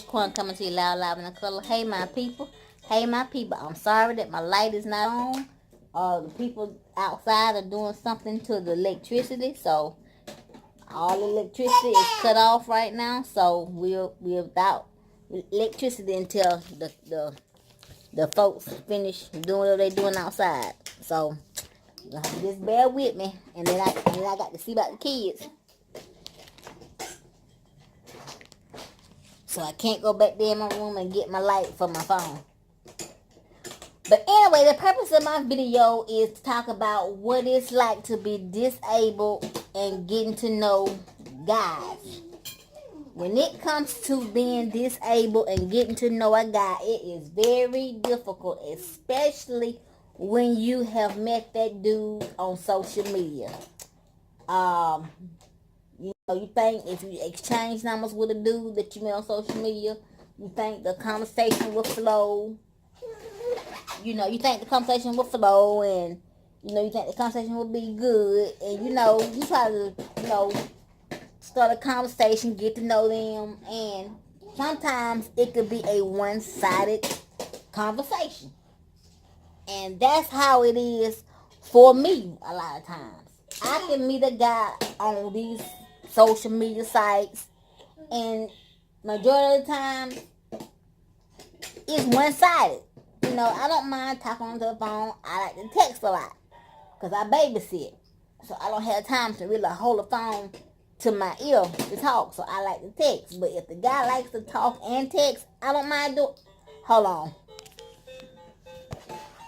Quan coming to you loud, loud in the color. Hey, my people. Hey, my people. I'm sorry that my light is not on. The people outside are doing something to the electricity, so all the electricity is cut off right now. So we're without electricity until the folks finish doing what they're doing outside. So just bear with me, and then I got to see about the kids. So I can't go back there in my room and get my light for my phone. But anyway, the purpose of my video is to talk about what it's like to be disabled and getting to know guys. When it comes to being disabled and getting to know a guy, it is very difficult, especially when you have met that dude on social media. You think if you exchange numbers with a dude that you met on social media, you think the conversation will flow. You think the conversation will flow, and you think the conversation will be good, and you try to start a conversation, get to know them, and sometimes it could be a one-sided conversation. And that's how it is for me a lot of times. I can meet a guy on these social media sites, and majority of the time it's one-sided. I don't mind talking on the phone. I like to text a lot because I babysit, so I don't have time to really hold the phone to my ear to talk. So I like to text. But if the guy likes to talk and text, I don't mind doing. Hold on.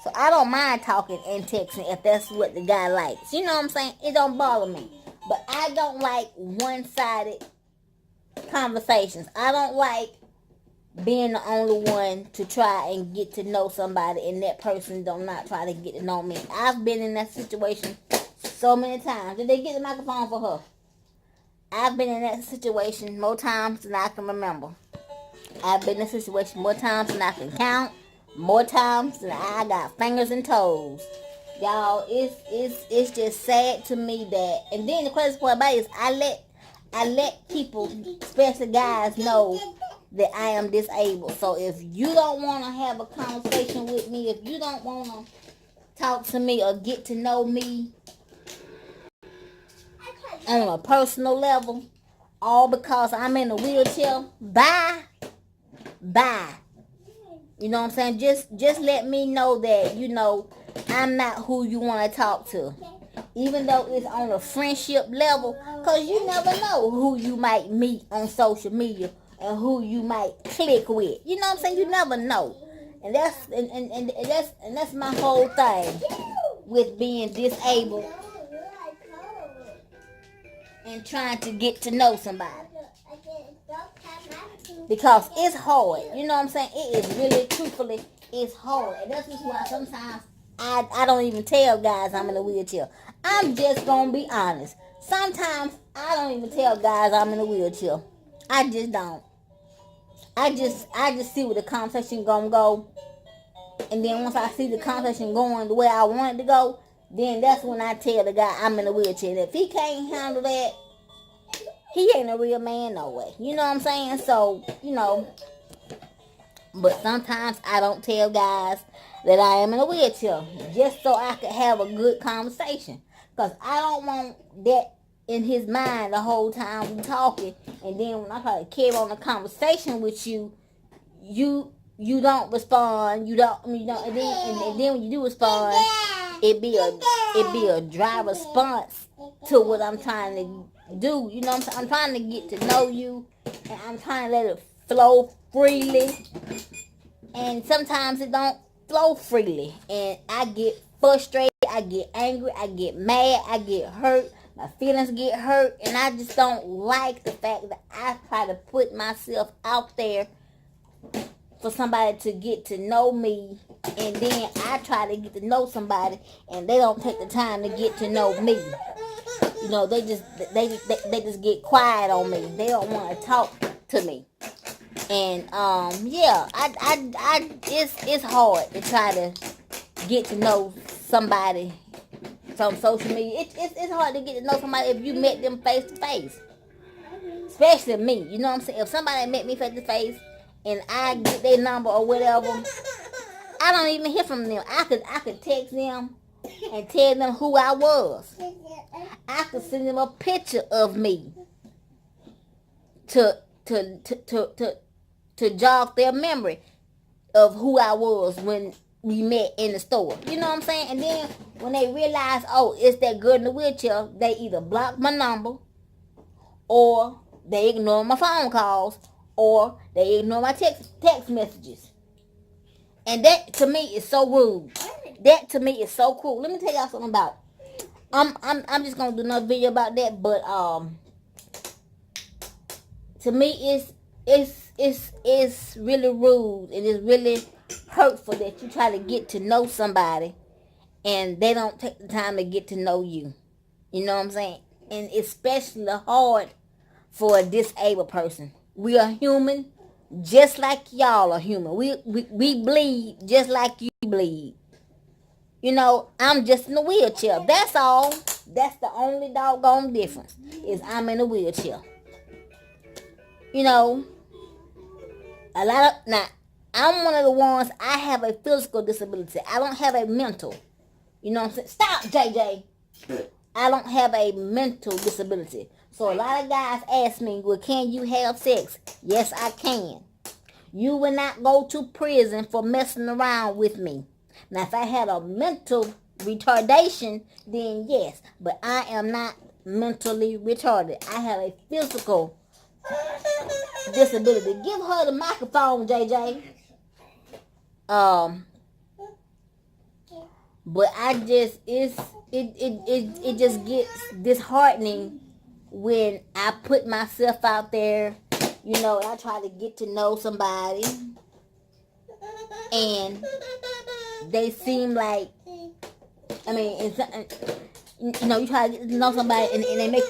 So I don't mind talking and texting if that's what the guy likes. You know what I'm saying? It don't bother me. But I don't like one-sided conversations. I don't like being the only one to try and get to know somebody and that person don't not try to get to know me. I've been in that situation so many times. Did they get the microphone for her? I've been in that situation more times than I can remember. I've been in that situation more times than I can count. More times than I got fingers and toes. Y'all, it's just sad to me that. And then the crazy part about it is I let people, especially guys, know that I am disabled. So if you don't want to have a conversation with me, if you don't want to talk to me or get to know me on a personal level, all because I'm in a wheelchair, bye. You know what I'm saying? Just let me know that, I'm not who you want to talk to. Even though it's on a friendship level, because you never know who you might meet on social media and who you might click with. You know what I'm saying? You never know. And that's my whole thing with being disabled and trying to get to know somebody. Because it's hard. You know what I'm saying? It is really, truthfully, it's hard. And that's just why sometimes I don't even tell guys I'm in a wheelchair. I'm just going to be honest. Sometimes I don't even tell guys I'm in a wheelchair. I just don't. I just see where the conversation going to go. And then once I see the conversation going the way I want it to go, then that's when I tell the guy I'm in a wheelchair. And if he can't handle that, he ain't a real man no way. You know what I'm saying? So, but sometimes I don't tell guys that I am in a wheelchair just so I can have a good conversation. Because I don't want that in his mind the whole time we talking. And then when I try to carry on a conversation with you, you don't respond. And then when you do respond, it be a dry response to what I'm trying to do. You know what I'm saying? I'm trying to get to know you, and I'm trying to let it flow freely. And sometimes it don't flow freely, and I get frustrated, I get angry, I get mad, I get hurt, my feelings get hurt, and I just don't like the fact that I try to put myself out there for somebody to get to know me, and then I try to get to know somebody, and they don't take the time to get to know me. They just get quiet on me. They don't want to talk to me. And it's hard to try to get to know somebody from social media. It's hard to get to know somebody if you met them face to face. Especially me. You know what I'm saying? If somebody met me face to face and I get their number or whatever, I don't even hear from them. I could text them and tell them who I was. I could send them a picture of me to to to to to, to jog their memory of who I was when we met in the store. You know what I'm saying? And then when they realize, oh, it's that girl in the wheelchair, they either block my number, or they ignore my phone calls, or they ignore my text messages. And that to me is so rude. That to me is so cool. Let me tell y'all something about. I'm just gonna do another video about that, but to me it's really rude, and it's really hurtful that you try to get to know somebody and they don't take the time to get to know you. You know what I'm saying? And especially hard for a disabled person. We are human just like y'all are human. We bleed just like you bleed. You know, I'm just in a wheelchair. That's all. That's the only doggone difference, is I'm in a wheelchair. You know, a lot of, now, I'm one of the ones, I have a physical disability. I don't have a mental. You know what I'm saying? Stop, JJ. I don't have a mental disability. So a lot of guys ask me, well, can you have sex? Yes, I can. You will not go to prison for messing around with me. Now, if I had a mental retardation, then yes. But I am not mentally retarded. I have a physical disability. Give her the microphone, JJ. But I just, it just gets disheartening when I put myself out there, you know, and I try to get to know somebody, and they seem like, I mean, you know, you try to get to know somebody, and they make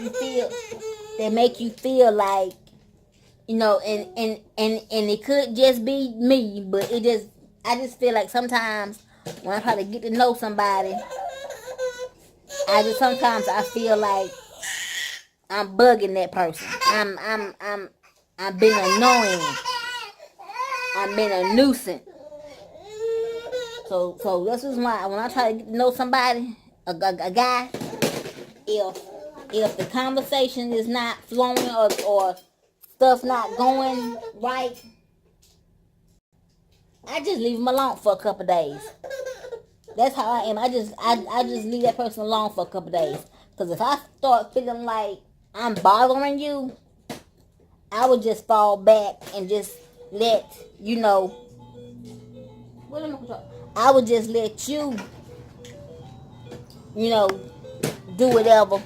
you feel like, you know, and it could just be me, but I just feel like sometimes when I try to get to know somebody, sometimes I feel like I'm bugging that person. I'm being annoying. I'm being a nuisance. So this is why when I try to get to know somebody, a guy, if the conversation is not flowing, or stuff not going right, I just leave them alone for a couple days. That's how I am. I just leave that person alone for a couple days. Because if I start feeling like I'm bothering you, I would just fall back and just let, you know, I would just let you, you know, do whatever.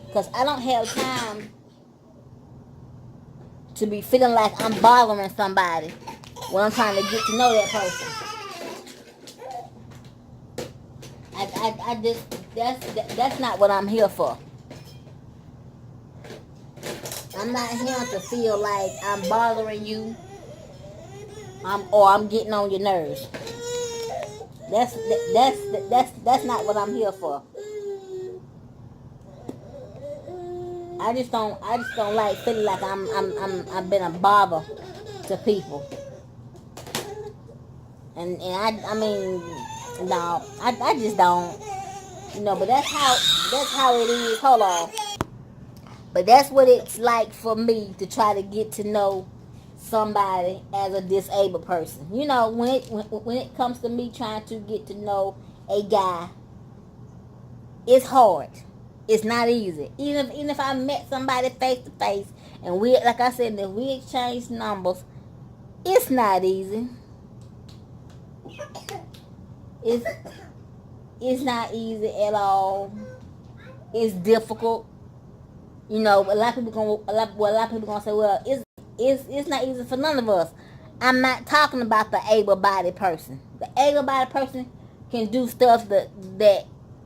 Because I don't have time to be feeling like I'm bothering somebody when I'm trying to get to know that person. I just, that's not what I'm here for. I'm not here to feel like I'm bothering you, or I'm getting on your nerves. That's not what I'm here for. I just don't like feeling like I've been a bother to people. And I mean, no, I just don't. You know, but that's how it is. Hold on. But that's what it's like for me to try to get to know somebody as a disabled person. You know, when it comes to me trying to get to know a guy, it's hard. It's not easy. Even if I met somebody face to face, and we, like I said, if we exchange numbers, it's not easy. It's not easy at all. It's difficult. You know, a lot of people gonna say, well, it's not easy for none of us. I'm not talking about the able-bodied person. The able-bodied person can do stuff that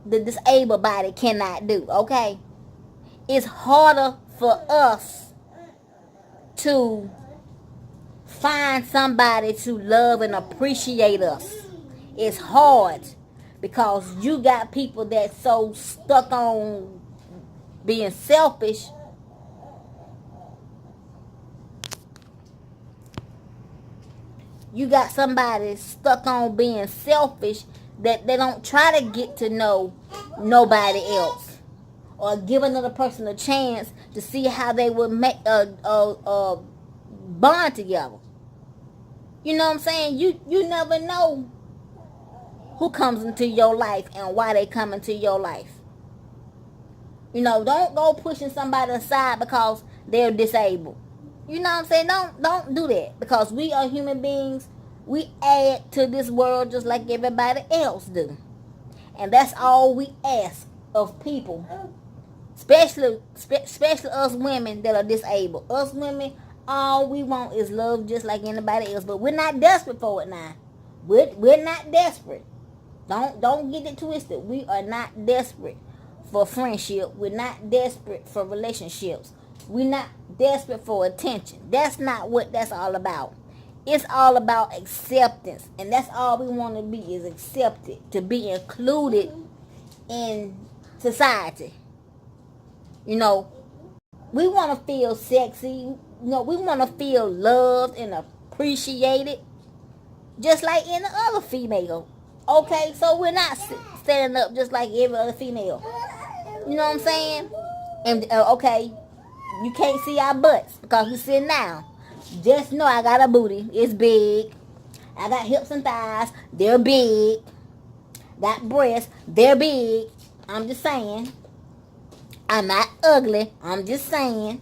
the disabled body cannot do. Okay, it's harder for us to find somebody to love and appreciate us. It's hard because you got people that so stuck on being selfish You got somebody stuck on being selfish that they don't try to get to know nobody else or give another person a chance to see how they would make a bond together. You know what I'm saying? You never know who comes into your life and why they come into your life. You know, don't go pushing somebody aside because they're disabled. You know what I'm saying? Don't do that, because we are human beings. We add to this world just like everybody else do. And that's all we ask of people. Especially us women that are disabled. Us women, all we want is love just like anybody else. But we're not desperate for it now. We're not desperate. Don't get it twisted. We are not desperate for friendship. We're not desperate for relationships. We're not desperate for attention. That's not what that's all about. It's all about acceptance. And that's all we want to be, is accepted, to be included in society. You know, we want to feel sexy. You know, we want to feel loved and appreciated just like any other female. Okay, so we're not standing up just like every other female. You know what I'm saying? And okay, you can't see our butts because we're sitting down. Just know I got a booty. It's big. I got hips and thighs. They're big. Got breasts. They're big. I'm just saying. I'm not ugly. I'm just saying.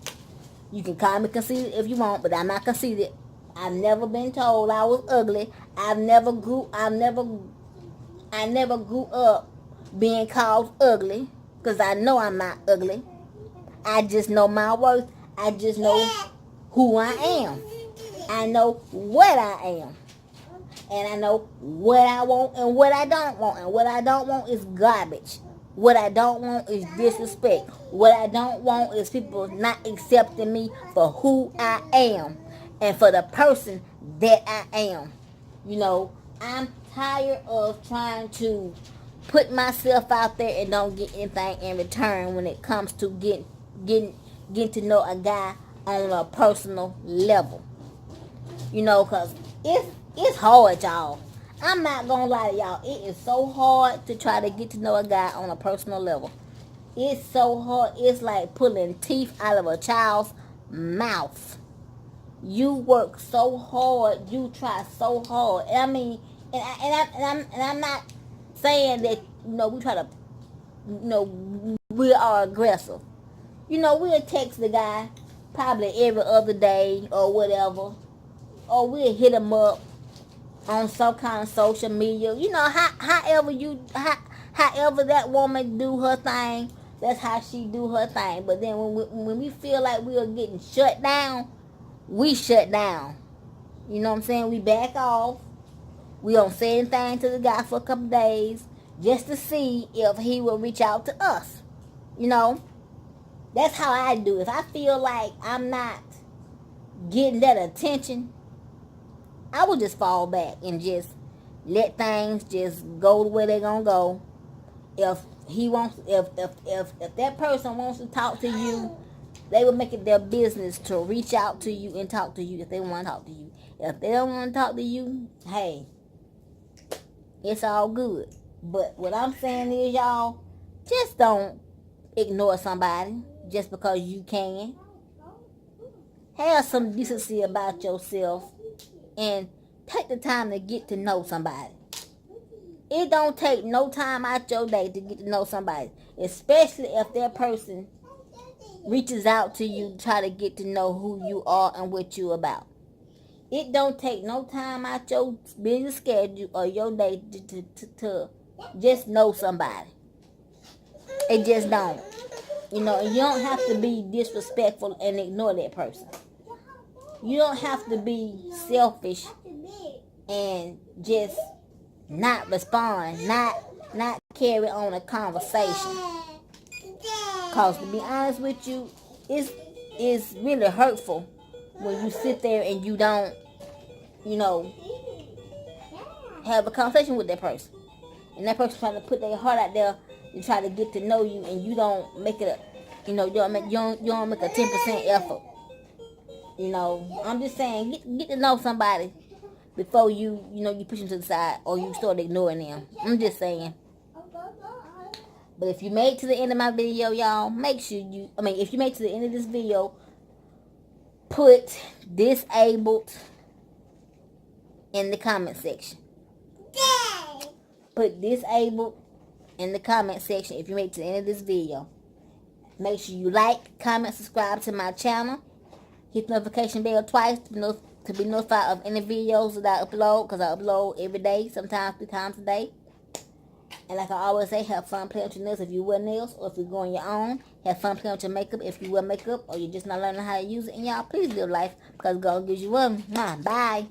You can call me conceited if you want, but I'm not conceited. I've never been told I was ugly. I never grew up being called ugly, because I know I'm not ugly. I just know my worth. I just know who I am. I know what I am. And I know what I want and what I don't want. And what I don't want is garbage. What I don't want is disrespect. What I don't want is people not accepting me for who I am and for the person that I am. You know, I'm tired of trying to put myself out there and don't get anything in return when it comes to getting to know a guy on a personal level. You know, because it's hard, y'all. I'm not going to lie to y'all. It is so hard to try to get to know a guy on a personal level. It's so hard. It's like pulling teeth out of a child's mouth. You work so hard. You try so hard. I mean, and I'm not saying that, you know, we try to, you know, we are aggressive. You know, we'll text the guy probably every other day or whatever. Or we'll hit him up on some kind of social media. You know, however that woman do her thing, that's how she do her thing. But then when we feel like we are getting shut down, we shut down. You know what I'm saying? We back off. We don't say anything to the guy for a couple days just to see if he will reach out to us. You know, that's how I do. If I feel like I'm not getting that attention, I would just fall back and just let things just go the way they're gonna go. If that person wants to talk to you, they will make it their business to reach out to you and talk to you if they want to talk to you. If they don't want to talk to you, hey, it's all good. But what I'm saying is, y'all, just don't ignore somebody just because you can. Have some decency about yourself and take the time to get to know somebody. It don't take no time out your day to get to know somebody, especially if that person reaches out to you to try to get to know who you are and what you about. It don't take no time out your busy schedule or your day to just know somebody. It just don't. You know, you don't have to be disrespectful and ignore that person. You don't have to be selfish and just not respond, not carry on a conversation. Cause to be honest with you, it's really hurtful when you sit there and you don't, you know, have a conversation with that person. And that person trying to put their heart out there to try to get to know you, and you don't make it you don't make a 10% effort. You know, I'm just saying, get to know somebody before you push them to the side or you start ignoring them. I'm just saying. But if you made it to the end of my video, y'all, make sure if you made it to the end of this video, put disabled in the comment section. Put disabled in the comment section if you made it to the end of this video. Make sure you like, comment, subscribe to my channel. Hit the notification bell twice to be notified of any videos that I upload, because I upload every day, sometimes 3 times a day. And like I always say, have fun playing with your nails if you wear nails, or if you're going your own. Have fun playing with your makeup if you wear makeup, or you're just not learning how to use it. And y'all, please live life, because God gives you one. Bye.